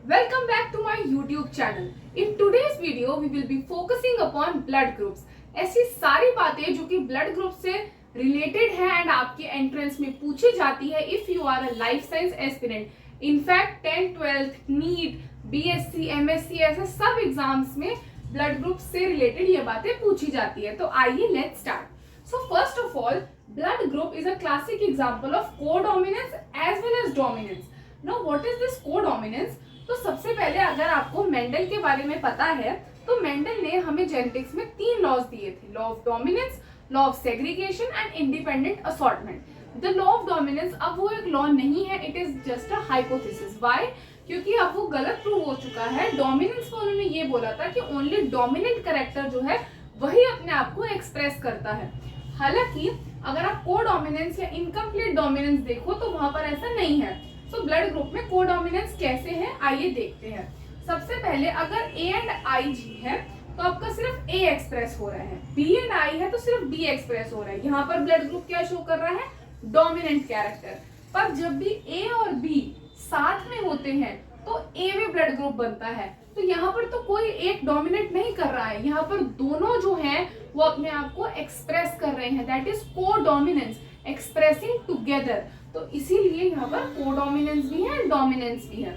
Welcome back to my YouTube channel. In today's video, we will be focusing upon blood groups. ऐसी सारी बातें जो कि blood group से related है and आपके entrance में पूछी जाती है if you are a life science aspirant. In fact, 10th, 12th, NEET, BSc, MSc ऐसे सब एग्जाम्स में blood group से related ये बातें पूछी जाती है. तो आइए let's start. So first of all, blood group is a classic example of codominance as well as dominance. Now what is this codominance? तो सबसे पहले अगर आपको मेंडल के बारे में पता है तो मेंडल ने हमें जेनेटिक्स में 3 लॉज दिए थे, law of dominance, law of segregation and independent assortment. The law of dominance अब वो एक लॉ नहीं है, it is just a hypothesis. Why? क्योंकि अब वो गलत प्रूव हो चुका है. डोमिनेंस में उन्होंने ये बोला था कि ओनली डोमिनेंट कैरेक्टर जो है वही अपने आप को एक्सप्रेस करता है. हालांकि अगर आप कोडोमिनेंस या इनकम्प्लीट डोमिनेंस देखो तो वहां पर ऐसा नहीं है. तो ब्लड ग्रुप में कोडोमिनेंस कैसे है आइए देखते हैं. सबसे पहले अगर A एंड I जी है तो आपका सिर्फ A एक्सप्रेस हो रहा है, B एंड I है तो सिर्फ B एक्सप्रेस हो रहा है. यहाँ पर ब्लड ग्रुप क्या शो कर रहा है? Dominant character. पर जब भी A और B साथ में होते हैं तो A में ब्लड ग्रुप बनता है. तो यहाँ पर तो कोई एक डोमिनेट नहीं कर रहा है, यहाँ पर दोनों जो हैं वो अपने आप को एक्सप्रेस कर रहे हैं. That is codominance, expressing together. तो इसीलिए यहाँ पर कोडोमिनेंस भी है, डोमिनेंस भी है.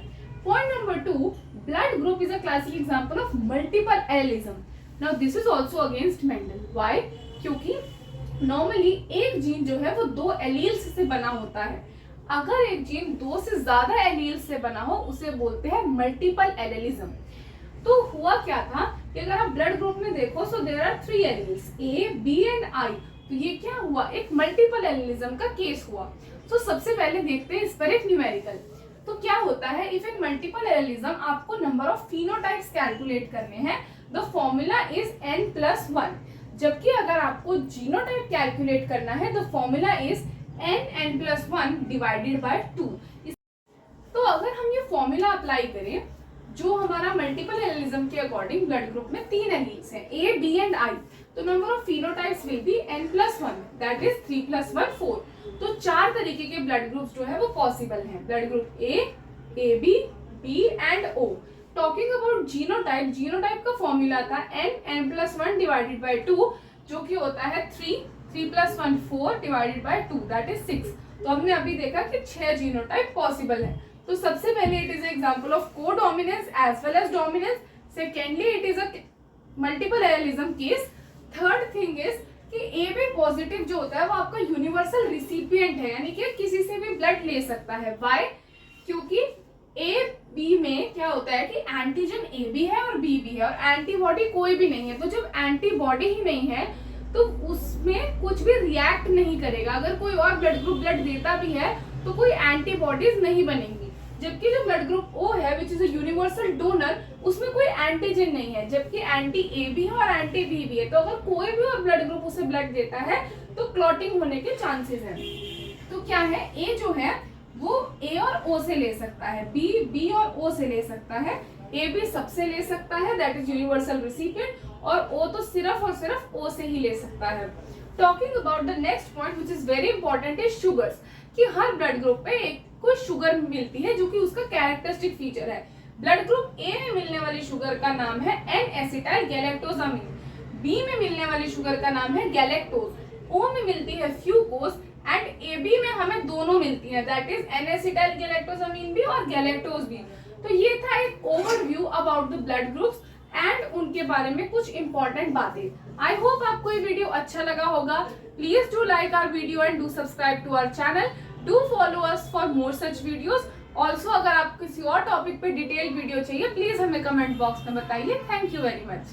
Point number 2, blood group is a classic example of multiple allelism. Now this is also against Mendel. Why? क्योंकि नॉर्मली एक जीन जो है वो 2 एलील्स से बना होता है. अगर एक जीन 2 से ज्यादा एलील्स से बना हो उसे बोलते हैं मल्टीपल एलिज्म. तो हुआ क्या था कि अगर आप ब्लड ग्रुप में देखो so there are 3 alleles A, B and I. तो ये क्या हुआ? एक मल्टीपल एलिज्म का केस हुआ. तो सबसे पहले देखते हैं इस पर एक न्यूमेरिकल. तो क्या होता है इफ इन मल्टीपल एलिज्म आपको नंबर ऑफ फिनोटाइप्स कैलकुलेट करने हैं. The formula is n+1. जबकि अगर आपको जीनोटाइप कैलकुलेट करना है the formula is n+1 divided by 2. तो अगर हम ये फॉर्मूला अप्लाई करें जो हमारा मल्टीपल एलिज्म के अकॉर्डिंग ब्लड ग्रुप में 3 एलील्स हैं A, B एंड I. तो number of phenotypes will be n+1 that is 3+1 4. तो 4 तरीके के ब्लड ग्रुप्स जो है वो पॉसिबल हैं. Blood group A, AB, B and O. Talking about genotype, genotype का फॉर्मूला था n+1 डिवाइडेड बाय 2 जो कि होता है 3+1 4 डिवाइडेड बाय 2 दैट इज 6. तो हमने अभी देखा कि 6 जीनोटाइप पॉसिबल है. तो सबसे पहले it is example of codominance as well as dominance. Secondly it is a multiple allelism case. Third thing is कि ए बी पॉजिटिव जो होता है वो आपका यूनिवर्सल रिसिपिएंट है, यानी कि किसी से भी ब्लड ले सकता है. व्हाई? क्योंकि ए बी में क्या होता है कि एंटीजन ए भी है और बी भी है और एंटीबॉडी कोई भी नहीं है. तो जब एंटीबॉडी ही नहीं है तो उसमें कुछ भी रिएक्ट नहीं करेगा. अगर कोई और ब्लड ग्रुप ब्लड देता भी है तो कोई एंटीबॉडीज नहीं बनेंगी. जबकि जो ब्लड ग्रुप O है which is a universal donor उसमें कोई एंटीजन नहीं है, जबकि एंटी ए भी है और एंटी बी भी है. तो अगर कोई भी और ब्लड ग्रुप उसे ब्लड देता है तो क्लॉटिंग होने के चांसेस हैं. तो क्या है, A जो है वो A और O से ले सकता है, B और O से ले सकता है, A भी सबसे ले सकता है दैट इज यूनिवर्सल रिसिपिएंट, और O तो सिर्फ और सिर्फ O से ही ले सकता है. Talking about the next point which is very important is sugars. कि हर ब्लड ग्रुप पे एक कोई शुगर मिलती है जो कि उसका कैरेक्टरिस्टिक फीचर है. ब्लड ग्रुप A में मिलने वाली शुगर का नाम है N-एसिटाइल गैलेक्टोजामिन. B में मिलने वाली शुगर का नाम है गैलेक्टोज. O में मिलती है फ्यूकोज एंड AB में हमें दोनों मिलती हैं दैट इज N-एसिटाइल गैलेक्टोजामिन भी और गैलेक्टोज भी. तो ये था एक overview about the blood groups and उनके बारे में कुछ इंपॉर्टेंट बातें. आई होप आपको ये वीडियो अच्छा लगा होगा. Please do like our video and do subscribe to our channel. Do follow us for more such videos. Also अगर आप किसी और टॉपिक पे डिटेल वीडियो चाहिए प्लीज हमें कमेंट बॉक्स में बताइए. Thank you very much.